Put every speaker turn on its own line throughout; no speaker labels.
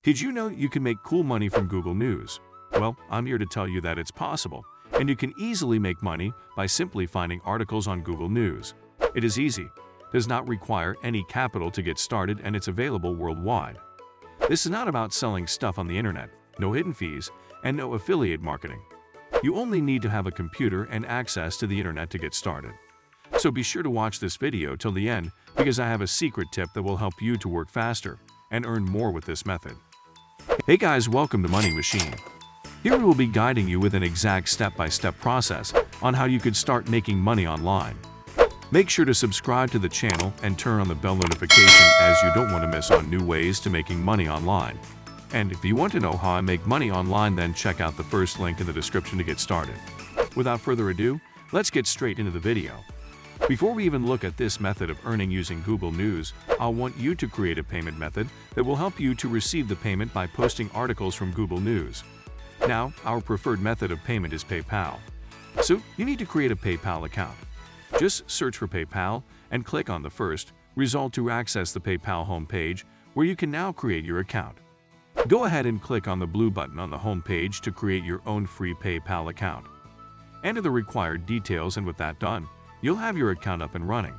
Did you know you can make cool money from Google News? Well, I'm here to tell you that it's possible, and you can easily make money by simply finding articles on Google News. It is easy, does not require any capital to get started, and it's available worldwide. This is not about selling stuff on the internet, no hidden fees, and no affiliate marketing. You only need to have a computer and access to the internet to get started. So be sure to watch this video till the end because I have a secret tip that will help you to work faster and earn more with this method. Hey guys, welcome to Money Machine. Here we will be guiding you with an exact step-by-step process on how you could start making money online. Make sure to subscribe to the channel and turn on the bell notification as you don't want to miss on new ways to making money online. And if you want to know how I make money online, then check out the first link in the description to get started. Without further ado, let's get straight into the video. Before we even look at this method of earning using Google News, I'll want you to create a payment method that will help you to receive the payment by posting articles from Google News. Now, our preferred method of payment is PayPal. So, you need to create a PayPal account. Just search for PayPal and click on the first result to access the PayPal homepage where you can now create your account. Go ahead and click on the blue button on the homepage to create your own free PayPal account. Enter the required details, and with that done, you'll have your account up and running.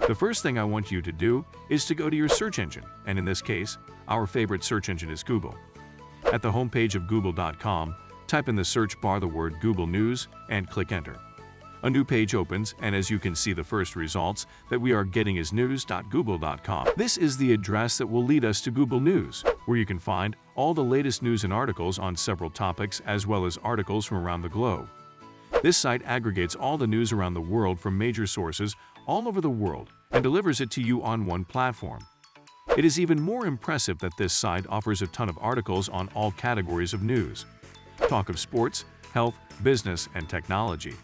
The first thing I want you to do is to go to your search engine, and in this case, our favorite search engine is Google. At the homepage of google.com, type in the search bar the word Google News and click Enter. A new page opens, and as you can see, the first results that we are getting is news.google.com. This is the address that will lead us to Google News, where you can find all the latest news and articles on several topics as well as articles from around the globe. This site aggregates all the news around the world from major sources all over the world and delivers it to you on one platform. It is even more impressive that this site offers a ton of articles on all categories of news. Talk of sports, health, business, and technology.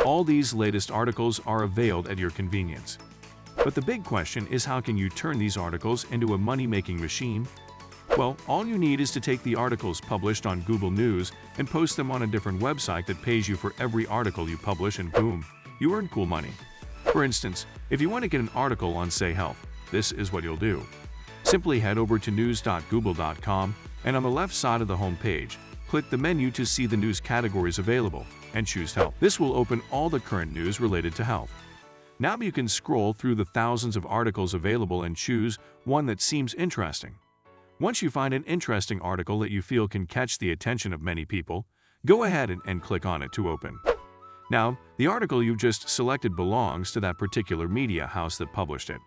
All these latest articles are availed at your convenience. But the big question is, how can you turn these articles into a money-making machine? Well, all you need is to take the articles published on Google News and post them on a different website that pays you for every article you publish, and boom, you earn cool money. For instance, if you want to get an article on, say, health, this is what you'll do. Simply head over to news.google.com, and on the left side of the home page, click the menu to see the news categories available and choose health. This will open all the current news related to health. Now you can scroll through the thousands of articles available and choose one that seems interesting. Once you find an interesting article that you feel can catch the attention of many people, go ahead and click on it to open. Now, the article you've just selected belongs to that particular media house that published it.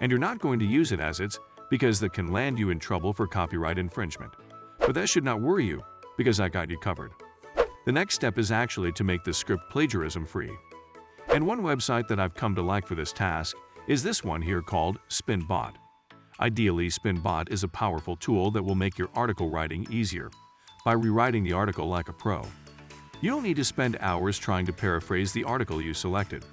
And you're not going to use it as its because that can land you in trouble for copyright infringement. But that should not worry you, because I got you covered. The next step is actually to make the script plagiarism free. And one website that I've come to like for this task is this one here called SpinBot. Ideally, SpinBot is a powerful tool that will make your article writing easier by rewriting the article like a pro. You don't need to spend hours trying to paraphrase the article you selected.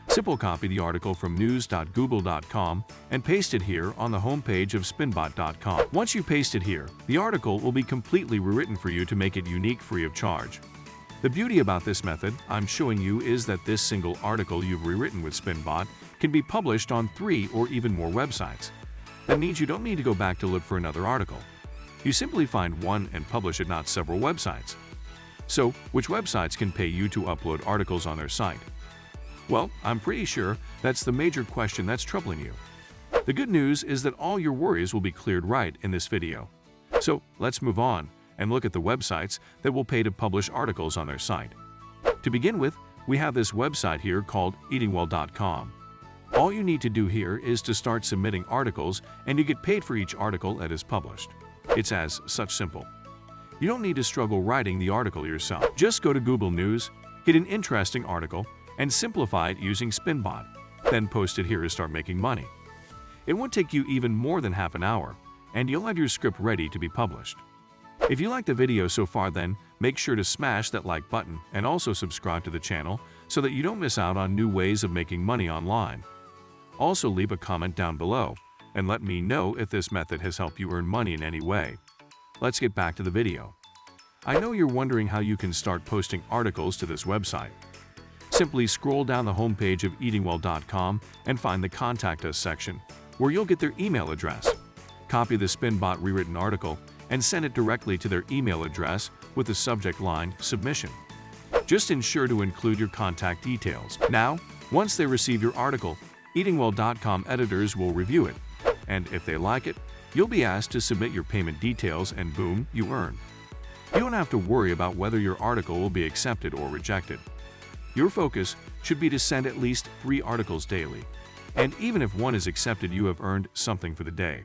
Simply copy the article from news.google.com and paste it here on the homepage of spinbot.com. Once you paste it here, the article will be completely rewritten for you to make it unique, free of charge. The beauty about this method I'm showing you is that this single article you've rewritten with SpinBot can be published on 3 or even more websites. That means you don't need to go back to look for another article. You simply find one and publish it, not several websites. So, which websites can pay you to upload articles on their site? Well, I'm pretty sure that's the major question that's troubling you. The good news is that all your worries will be cleared right in this video. So, let's move on and look at the websites that will pay to publish articles on their site. To begin with, we have this website here called EatingWell.com. All you need to do here is to start submitting articles, and you get paid for each article that is published. It's as such simple. You don't need to struggle writing the article yourself. Just go to Google News, hit an interesting article, and simplify it using SpinBot. Then post it here to start making money. It won't take you even more than half an hour, and you'll have your script ready to be published. If you like the video so far, then make sure to smash that like button and also subscribe to the channel so that you don't miss out on new ways of making money online. Also, leave a comment down below and let me know if this method has helped you earn money in any way. Let's get back to the video. I know you're wondering how you can start posting articles to this website. Simply scroll down the homepage of EatingWell.com and find the Contact Us section, where you'll get their email address. Copy the SpinBot rewritten article and send it directly to their email address with the subject line Submission. Just ensure to include your contact details. Now, once they receive your article, EatingWell.com editors will review it, and if they like it, you'll be asked to submit your payment details and boom, you earn. You don't have to worry about whether your article will be accepted or rejected. Your focus should be to send at least 3 articles daily, and even if one is accepted, you have earned something for the day.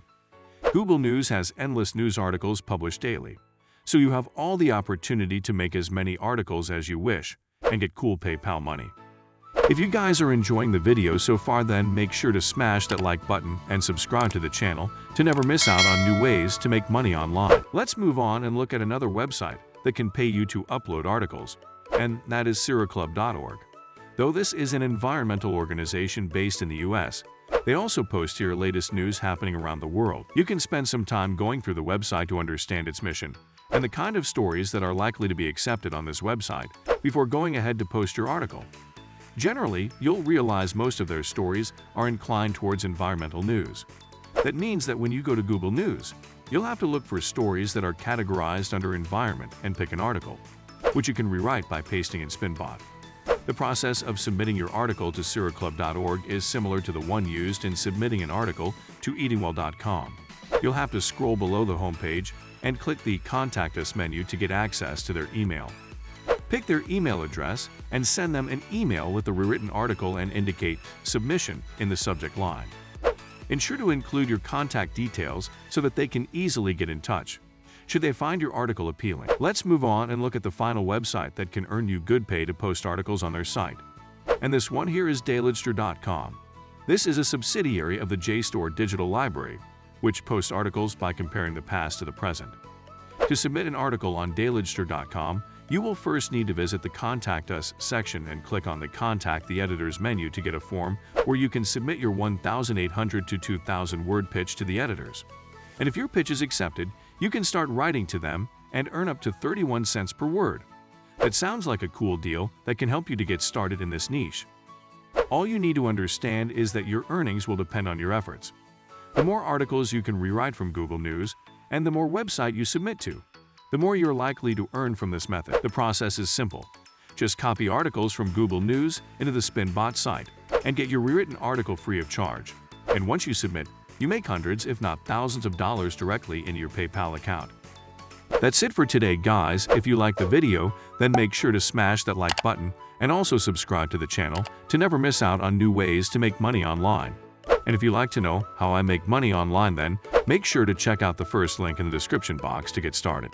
Google News has endless news articles published daily, so you have all the opportunity to make as many articles as you wish and get cool PayPal money. If you guys are enjoying the video so far, then make sure to smash that like button and subscribe to the channel to never miss out on new ways to make money online. Let's move on and look at another website that can pay you to upload articles, and that is SiriClub.org. Though this is an environmental organization based in the US, they also post your latest news happening around the world. You can spend some time going through the website to understand its mission and the kind of stories that are likely to be accepted on this website before going ahead to post your article. Generally, you'll realize most of their stories are inclined towards environmental news. That means that when you go to Google News, you'll have to look for stories that are categorized under environment and pick an article, which you can rewrite by pasting in SpinBot. The process of submitting your article to SiriClub.org is similar to the one used in submitting an article to EatingWell.com. You'll have to scroll below the homepage and click the Contact Us menu to get access to their email. Pick their email address and send them an email with the rewritten article and indicate Submission in the subject line. Ensure to include your contact details so that they can easily get in touch should they find your article appealing. Let's move on and look at the final website that can earn you good pay to post articles on their site. And this one here is Dailidgster.com. This is a subsidiary of the JSTOR digital library, which posts articles by comparing the past to the present. To submit an article on Dailidgster.com, you will first need to visit the Contact Us section and click on the Contact the Editors menu to get a form where you can submit your 1,800 to 2,000 word pitch to the editors. And if your pitch is accepted, you can start writing to them and earn up to 31 cents per word. That sounds like a cool deal that can help you to get started in this niche. All you need to understand is that your earnings will depend on your efforts. The more articles you can rewrite from Google News and the more website you submit to, the more you're likely to earn from this method. The process is simple. Just copy articles from Google News into the SpinBot site and get your rewritten article free of charge. And once you submit, you make hundreds if not thousands of dollars directly in your PayPal account. That's it for today, guys. If you like the video, then make sure to smash that like button and also subscribe to the channel to never miss out on new ways to make money online. And if you'd like to know how I make money online, then make sure to check out the first link in the description box to get started.